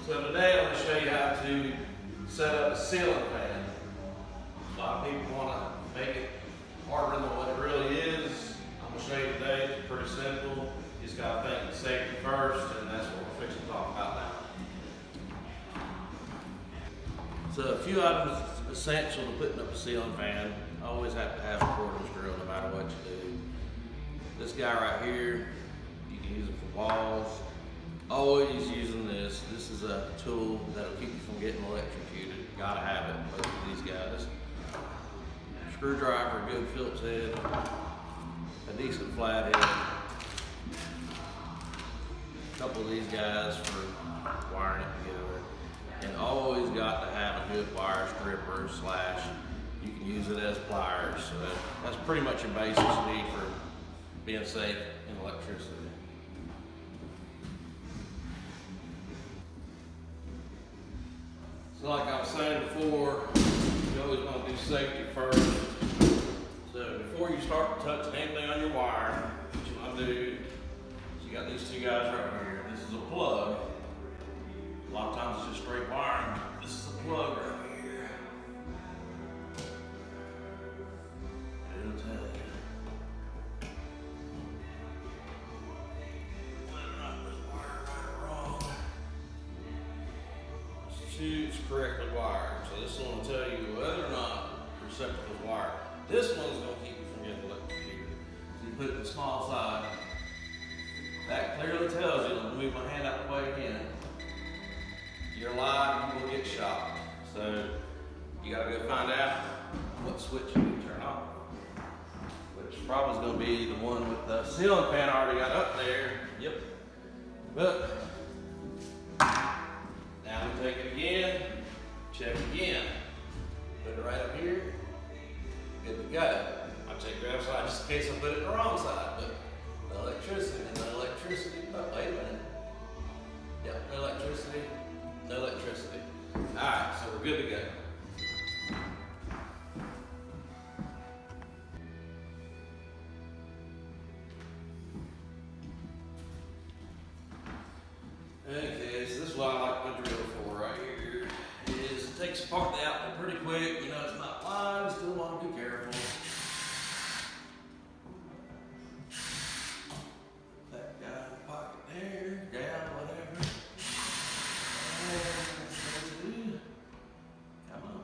So today I'm going to show you how to set up a ceiling fan. A lot of people want to make it harder than what it really is. I'm going to show you today. It's pretty simple. You just got to think of safety first, and that's what we're fixing to talk about now. So a few items essential to putting up a ceiling fan. Always have to have a cordless drill no matter what you do. This guy right here, you can use it for walls. Always using this. This is a tool that'll keep you from getting electrocuted. Gotta have it, both of these guys. Screwdriver, a good Phillips head, a decent flathead. A couple of these guys for wiring it together. And always got to have a good wire stripper / you can use it as pliers. So that's pretty much your basics you need for being safe in electricity. So like I was saying before, you always want to do safety first. So before you start touching anything on your wire, what you want to do is you got these two guys right here. This is a plug. A lot of times it's just straight wiring. This is a plug right here. It'll tell you whether or not this wire right or wrong. Choose correctly wired. So this one will tell you whether or not your receptacle is wired. This one's going to keep you from getting electrocuted. So you put it in the small side. That clearly tells you, I'll move my hand out the way again. You're live, you will get shocked. So you gotta go find out what switch you need to turn on. Which probably is gonna be the one with the ceiling fan I already got up there. Yep. But now we take it again, check again. Put it right up here, good to go. I check the other side just in case I put it in the wrong side, but no electricity, no electricity. Oh, wait a minute. Yep, no electricity. No electricity. Alright, so we're good to go. Okay, so this is what I like my drill for right here. Is it takes apart the outlet pretty quick. You know it's not lined, still want to be careful. That guy in the pocket there, down, whatever. Come on.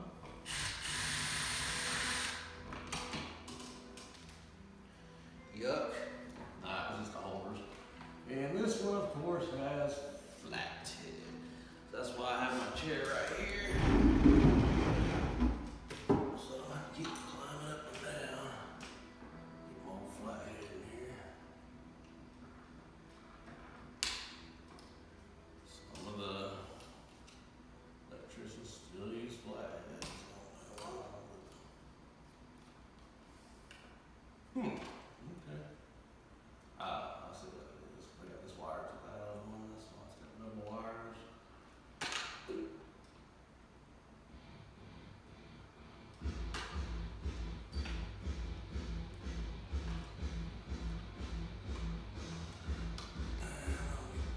Yuck. That was just the holders. And this one, of course, has flat tip. That's why I have my chair right here. So I don't have to keep climbing up and down. Get my old flathead in here. Some of the electricians still use flatheads. Okay. I see what it is. We got this wire to that other one. This one's got double wires.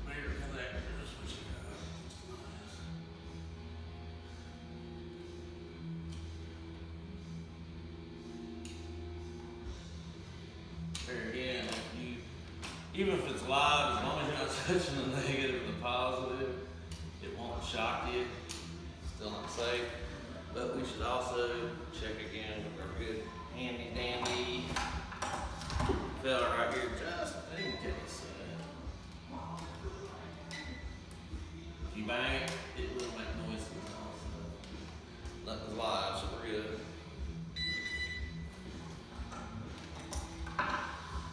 Bigger connectors, which you got. There again, even if it's live, as long as you're not touching the negative or the positive, it won't shock you. Still not safe. But we should also check again with our good handy dandy fella right here, just in case. If you bang it, it will make noise. Nothing's live, so we're good.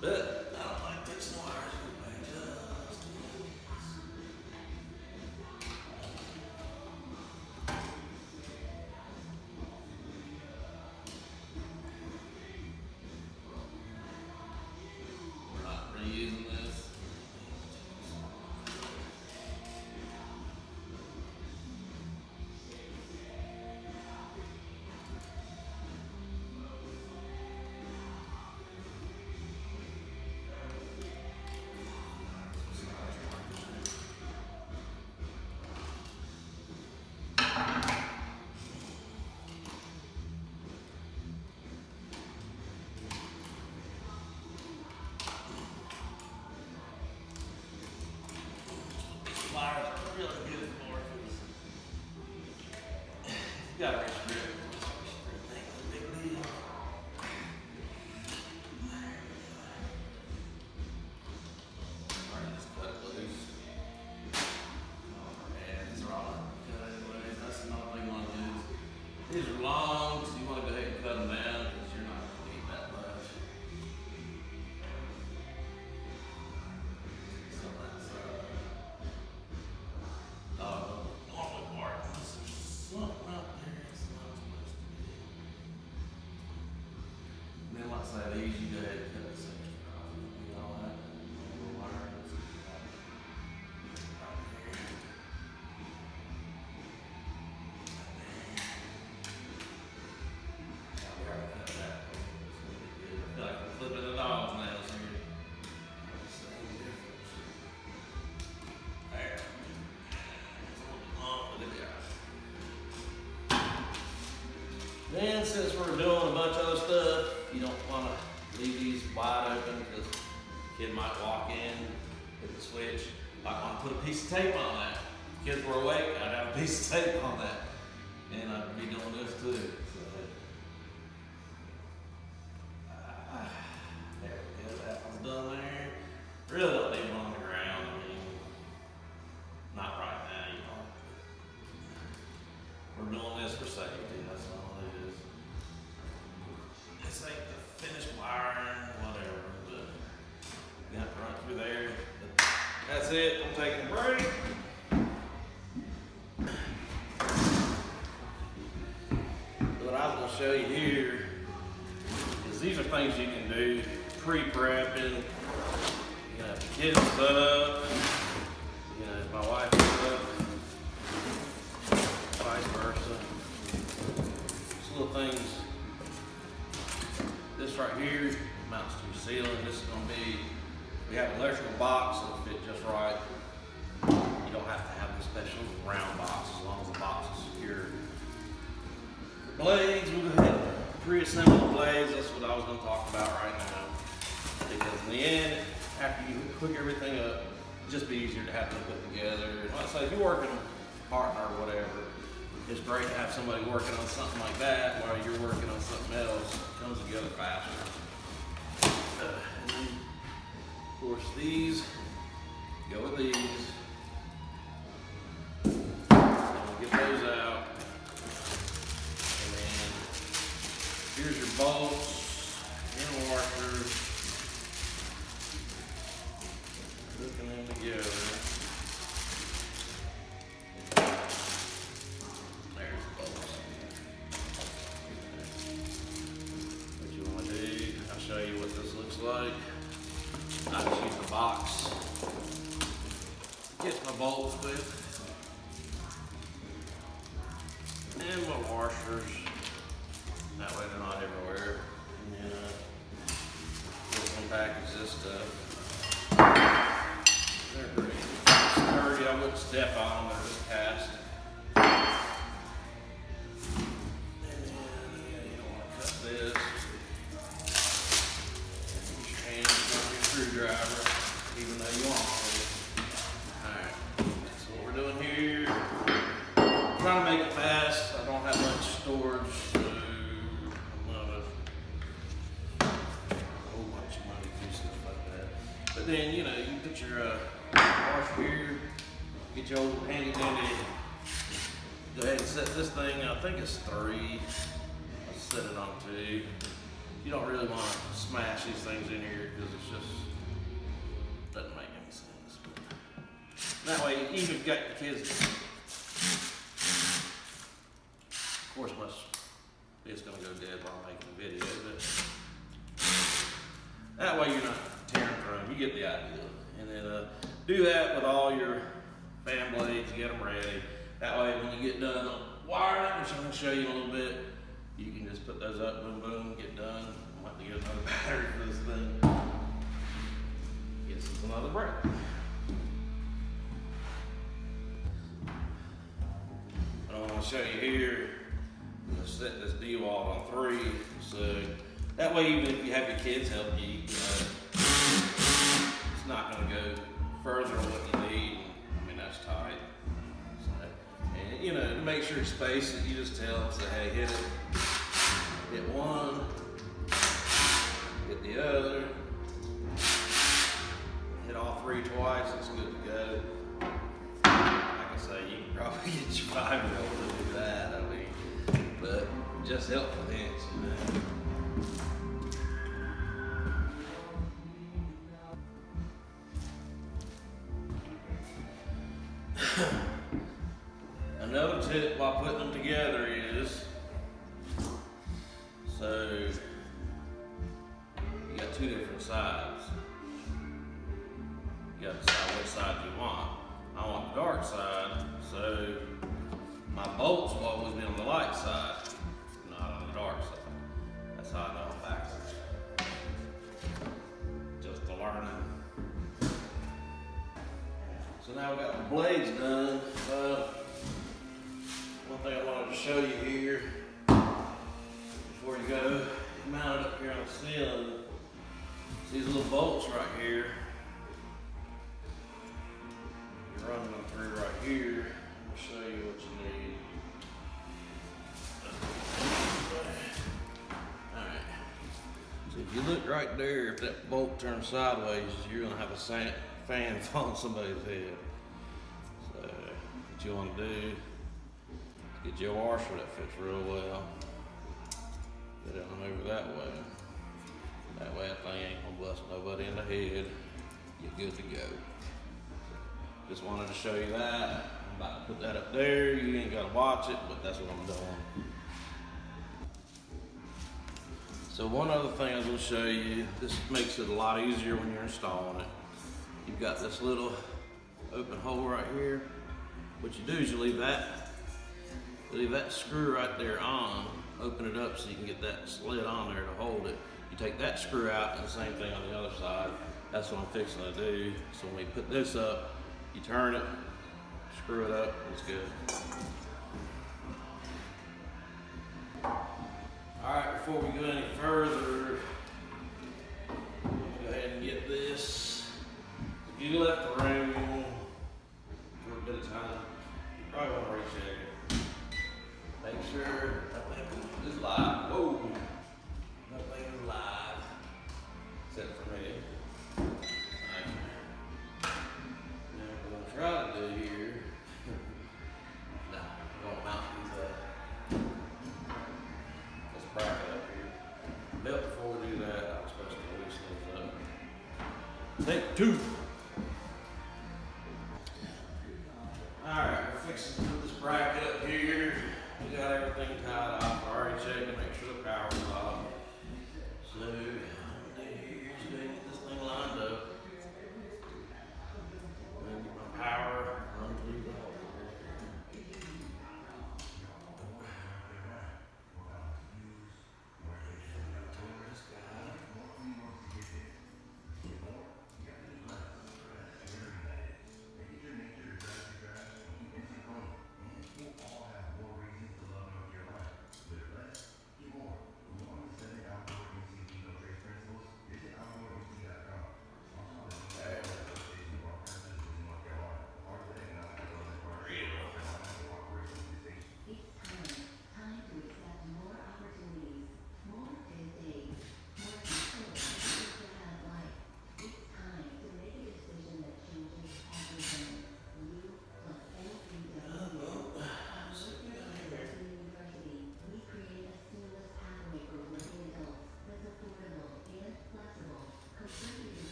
But I don't like fixing wires anyway, just in case. We're not reusing this. really good for because you gotta restrict. Big deal. Alright, just cut it loose. Oh man, these are all cut anyways. That's another thing you want to do. These are long, so you want to go ahead and cut them down because you're not going to need that much. So that's normal part. There's something out there it's not supposed to be. And then like I say, these you go ahead and cut this extra off. You know that? Little wire. Then, since we're doing a bunch of other stuff, you don't want to leave these wide open because the kid might walk in, hit the switch. Might want to put a piece of tape on that. If kids were awake, I'd have a piece of tape on that. And I'd be doing this too. So, there we go, that one's done there. Really don't leave them on the ground. I mean, not right now, you know. We're doing this for safety, that's all it is. This ain't the finished wiring, whatever, but you have to run through there. But that's it, I'm taking a break. What I was gonna show you here is these are things you can do pre-prepping. You know, if the kids set up, you know, if my wife set up, vice versa. Just little things. This right here mounts to your ceiling. This is gonna be, we have an electrical box that'll fit just right. You don't have to have the special round box as long as the box is secure. Blades, we'll go ahead and pre-assemble the blades. That's what I was gonna talk about right now. Because in the end, after you hook everything up, it'll just be easier to have them put together. And like I say, if you're working with a partner or whatever, it's great to have somebody working on something like that while you're working on something else. It comes together faster. And then, of course, these go with these. We'll get those out. And then here's your bolts and washers. Hooking them together. Show you what this looks like. I just use the box. Get my bolts with. And my washers. That way they're not everywhere. And then this one package this stuff. They're pretty sturdy. I wouldn't step on them, they're just cast. And then you don't want to cut this. Screwdriver, even though you want it. Alright, so what we're doing here, I'm trying to make it fast. I don't have much storage, so I'm gonna whole bunch of money do stuff like that. But then, you know, you put your washer here, get your old handy dandy. Go ahead and set this thing, I think it's 3. I'll set it on 2. You don't really want to smash these things in here because it's just doesn't make any sense. But that way, even if you've got your kids, of course, it's going to go dead while I'm making the video, but that way you're not tearing through them. You get the idea. And then do that with all your fan blades, get them ready. That way, when you get done wiring, which I'm going to show you in a little bit, you can just put those up, boom, boom, get done. I'm going to get another battery for this thing. Guess it's another break. What I want to show you here, I'm going to set this D-wall on 3. So that way, even if you have your kids help you, it's not going to go further than what you need. I mean, that's tight. to make sure you space it, you just tell them, say, hey, hit it. Hit one, hit the other, hit all three twice, it's good to go. Like I say, you can probably get your 5-year-old to do that, I mean, but just helpful hints, you know. Another tip while putting them together is, so you got two different sides. You got to decide which side you want. I want the dark side, so my bolts will always be on the light side, not on the dark side. That's how I know I'm backwards. Just a learning. So now we got the blades done. One thing I wanted to show you here before you go, mount it up here on the ceiling. See these little bolts right here. You're running them through right here. I'll show you what you need. Alright. So if you look right there, if that bolt turns sideways, you're gonna have a fan fall on somebody's head. So what you want to do, get your washer that fits real well. Get it on over that way. That way that thing ain't gonna bust nobody in the head. You're good to go. Just wanted to show you that. I'm about to put that up there. You ain't gotta watch it, but that's what I'm doing. So one other thing I was gonna show you, this makes it a lot easier when you're installing it. You've got this little open hole right here. What you do is you leave that screw right there on, open it up so you can get that slid on there to hold it. You take that screw out and the same thing on the other side. That's what I'm fixing to do. So when we put this up, you turn it, screw it up, it's good. All right, before we go any further, go ahead and get this. If you left the room for a bit of time, you probably want to recheck it. Make sure that thing is live. Whoa, that thing is live, except for me. Now what I'm gonna try to do here, no, I'm gonna mount these this bracket up here. But before we do that, I'm supposed to loosen these up. Take two. Alright, we're fixing to put this bracket up here. We got everything tied off. I already checked to make sure the power's off. So, what I'm gonna do here is go get this thing lined up. And get my power run through the hole.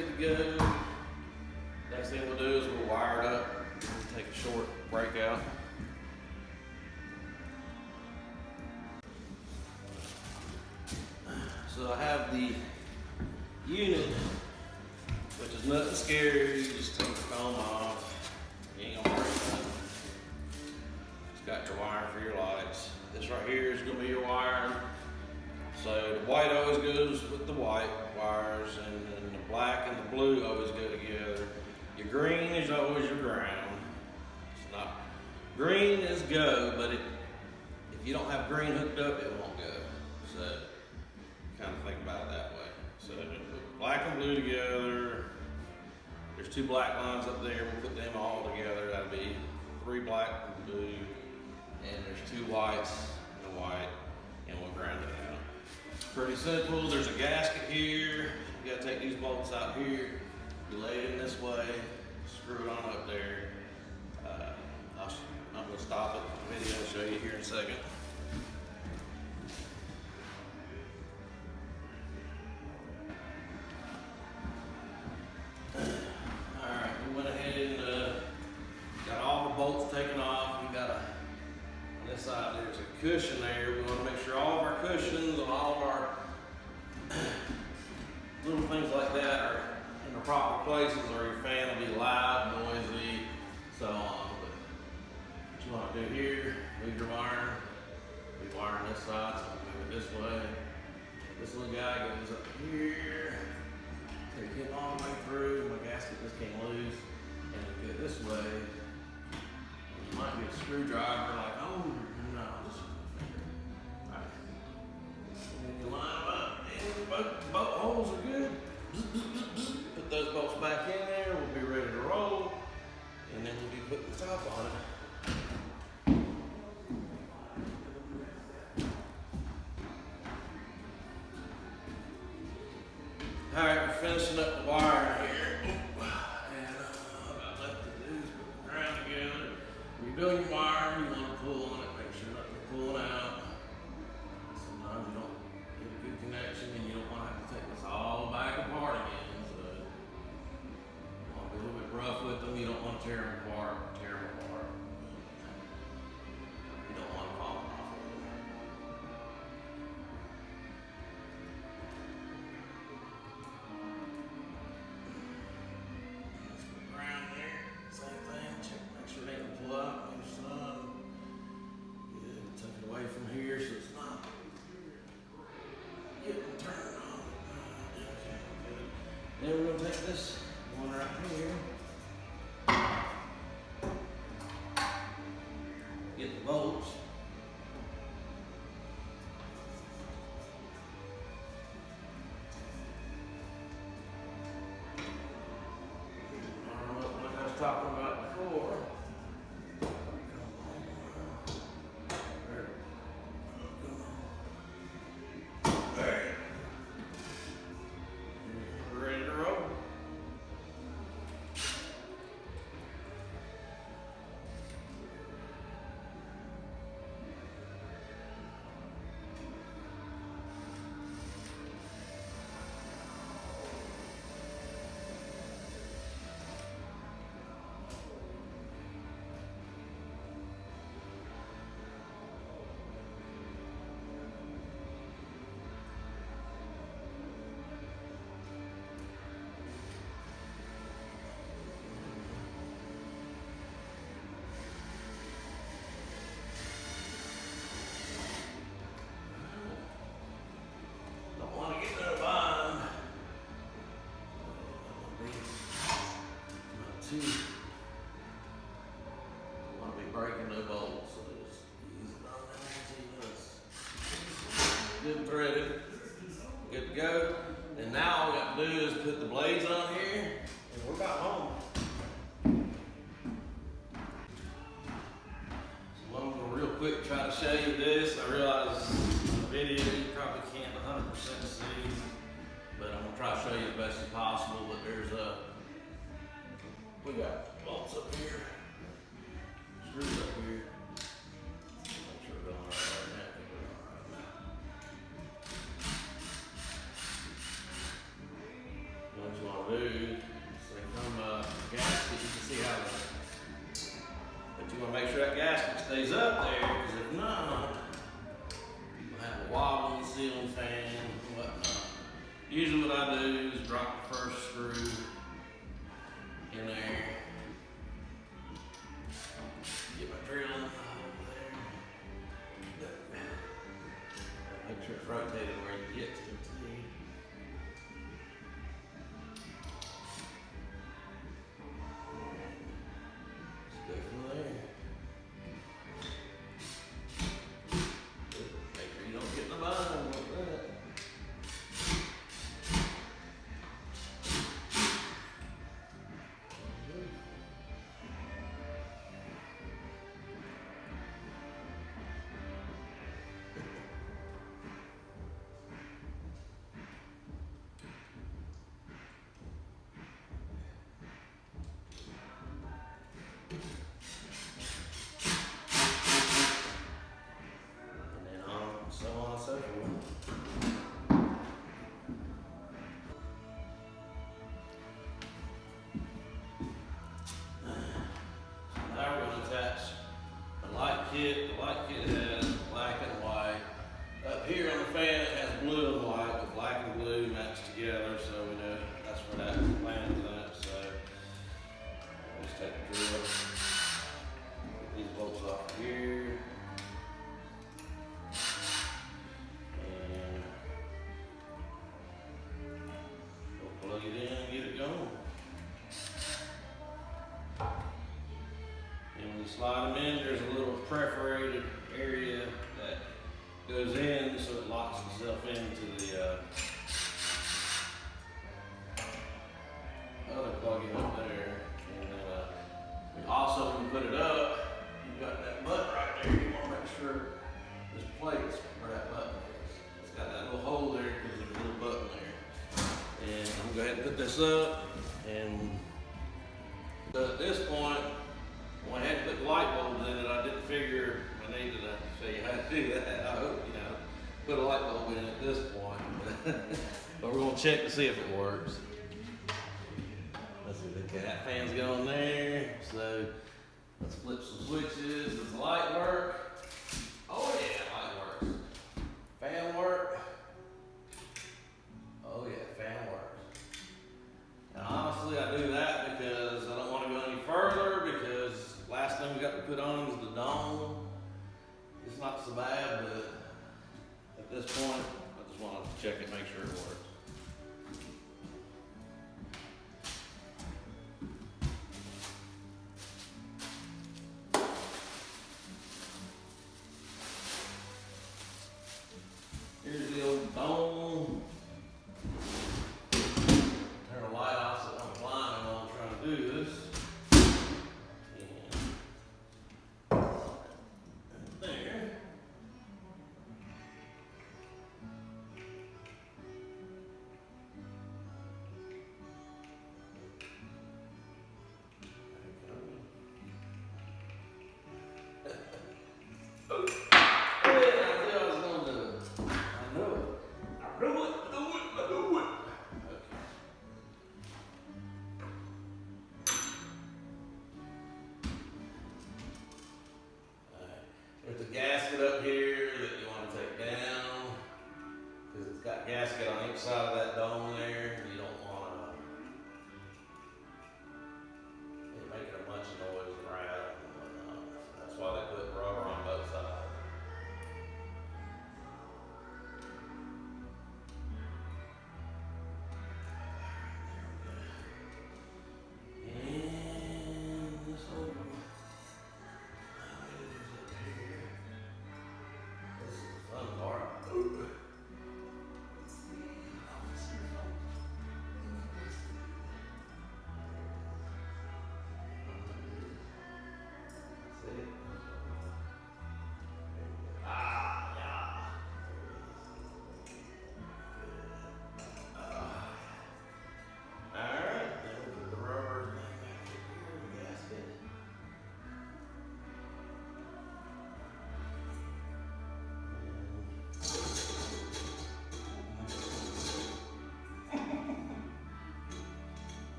good to go. Next thing we'll do is we'll wire it up. We'll take a short breakout. So I have the unit, which is nothing scary. You just take the foam off. You ain't gonna break nothing. It's got your wiring for your lights. This right here is gonna be your wiring. So the white always goes with the white wires, and then the black and the blue always go together. Your green is always your ground. It's not, green is go, but if you don't have green hooked up, it won't go. So kind of think about it that way. So black and blue together. There's 2 black lines up there. We'll put them all together. That'll be 3 black and blue. And there's 2 whites and a white, and we'll ground it out. Pretty simple. There's a gasket here. You gotta take these bolts out here. You lay it in this way, screw it on up there. I'm gonna stop it. The video will show you here in a second. Alright, we went ahead and got all the bolts taken off. We got on this side there's a cushion there. We want to make sure all of our cushions and all of our little things like that are in the proper places, or your fan will be loud, noisy, so on. But what you want to do here, move your wire. We wire on this side, so we move it this way. This little guy goes up here. So you get all the way through. My gasket just came loose, and we go this way. You might get a screwdriver, like, oh no, just all right. And then you line them up, and both holes are good. Put those bolts back in there. We'll be ready to roll, and then we'll be putting the top on it. All right, we're finishing up the wire here. And all I left to do is put the ground together. When you're doing your wire, you want to pull on it, make sure nothing's pulling out. Sometimes you don't get a good connection, and you don't want to have to take this all back apart again. So you want to be a little bit rough with them. You don't want to tear them apart. You don't want to fall off of them. Then we're going to take this one right here, get the bolts. Like I was talking about before. You want to be breaking no bolts, so just ease it on down until it's good and threaded, good to go. And now all we got to do is put the blades on here, and we're about home. So I'm going to real quick try to show you this. I realize in the video you probably can't 100% see, but I'm going to try to show you the best as possible. But there's we got bolts up here, screws up here. Make sure we're going right now. What you want to do stays up there, because if not, you have a wobbling ceiling fan and whatnot. Usually what I do is drop the first screw in there, get my drill in over there. Make sure it's rotated where you get to it. Let's go from there. Make sure you don't get in the bind like that. And then so on and so forth. Now we're going to attach the light kit. The light kit has black and white. Up here on the fan it has blue and white, with black and blue matched together, so we know that's where that lands at. So let's take the drill, get these bolts off here, and we'll plug it in and get it going. And when you slide them in, there's a little perforated area that goes in, so it locks itself into the other plug-in up there. And then also when you put it up, you've got that button right there. You want to make sure this plate's where that button is. It's got that little hole there because there's a little button there. And I'm gonna go ahead and put this up. And so at this point, when I had to put light bulbs in it, I didn't figure I needed to show you how to do that. I hope, put a light bulb in at this point. But we're gonna check to see if it works. Let's see, okay, that fan's going there. So let's flip some switches. Does the light work? Oh yeah, light works. Fan work? Oh yeah, fan works. And honestly, I do that because I don't want to go any further, because last thing we got to put on is the dome. It's not so bad, but at this point, I just want to check it, make sure it works. Here's the old dome. Turn the light off so I'm blind while I'm trying to do this. And there. There's a gasket up here that you want to take down, because it's got gasket on each side of that dome there. You don't want it making a bunch of noise and rattle and whatnot. That's why they put rubber on both sides. And this whole this is the fun part. See? Ah, yeah. Alright, then we'll put the rubber thing back here, the gasket.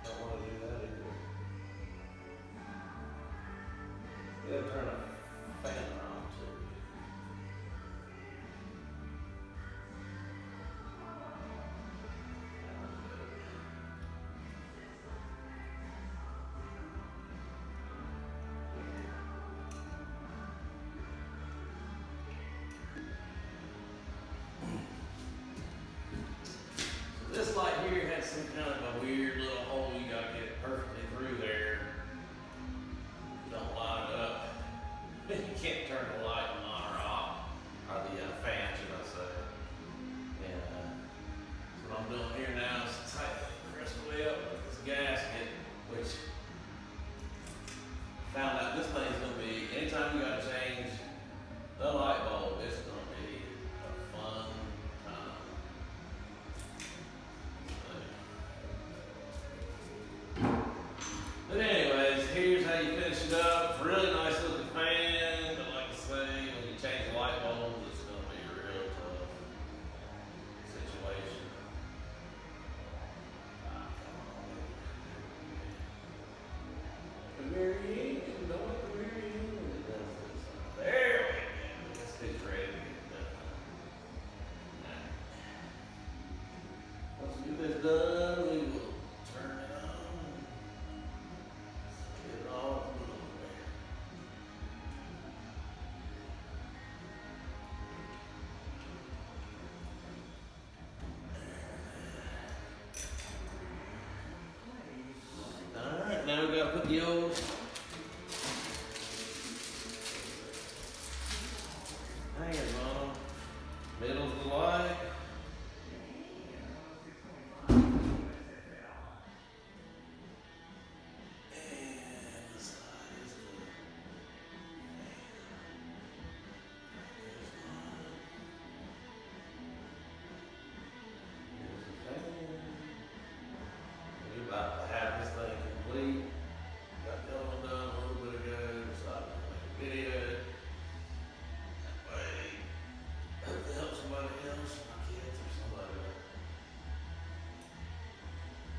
Don't want to do that either. Yeah, turn it. some kind of a weird little hole you gotta get perfectly through there. Don't line it up. You can't turn the light on or off, or the fan, should I say. And so what I'm doing here now is tighten the rest of the way up with this gasket, which found out this thing's gonna be, anytime you gotta change the light bulb, it's gonna be a fun time. But anyways, here's how you finish it up. It's a really nice looking fan, but like I say, when you change the light bulb, it's gonna be a real tough situation. The very end, don't let the very end it does this. There we go. This thing's ready to get done. Once we get this done, we will turn it on. Get it all through there. Alright, now we gotta put the old hangers on them. Middle's the light. And the side is the we're about to have this thing complete. Got the other one done a little bit ago, decided to make a video. That way, hopefully help somebody else, my kids or somebody that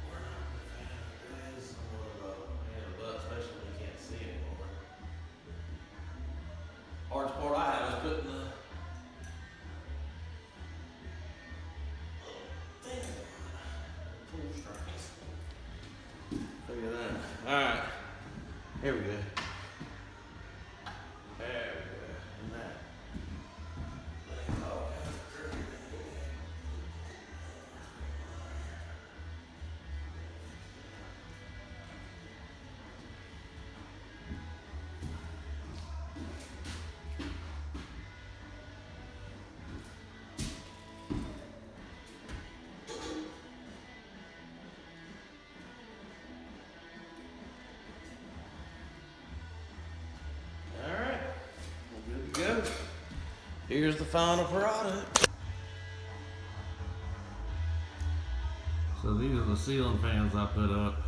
we're not a fan of this, somewhat of a man of the butt, especially when you can't see anymore. Hardest part I have is putting the thing on, pull strings. Look at that. Alright. Here we go. There we go. And that. Thing's all kinds of crooked. Alright. We're good to go. Here's the final product. So these are the ceiling fans I put up.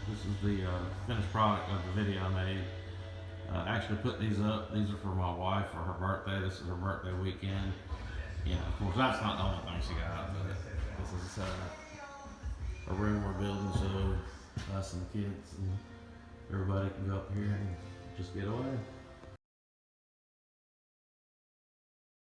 This is the finished product of the video I made. Actually put these up. These are for my wife for her birthday. This is her birthday weekend. You know, of course that's not the only thing she got, but this is a room we're building so us and the kids and everybody can go up here and just get away.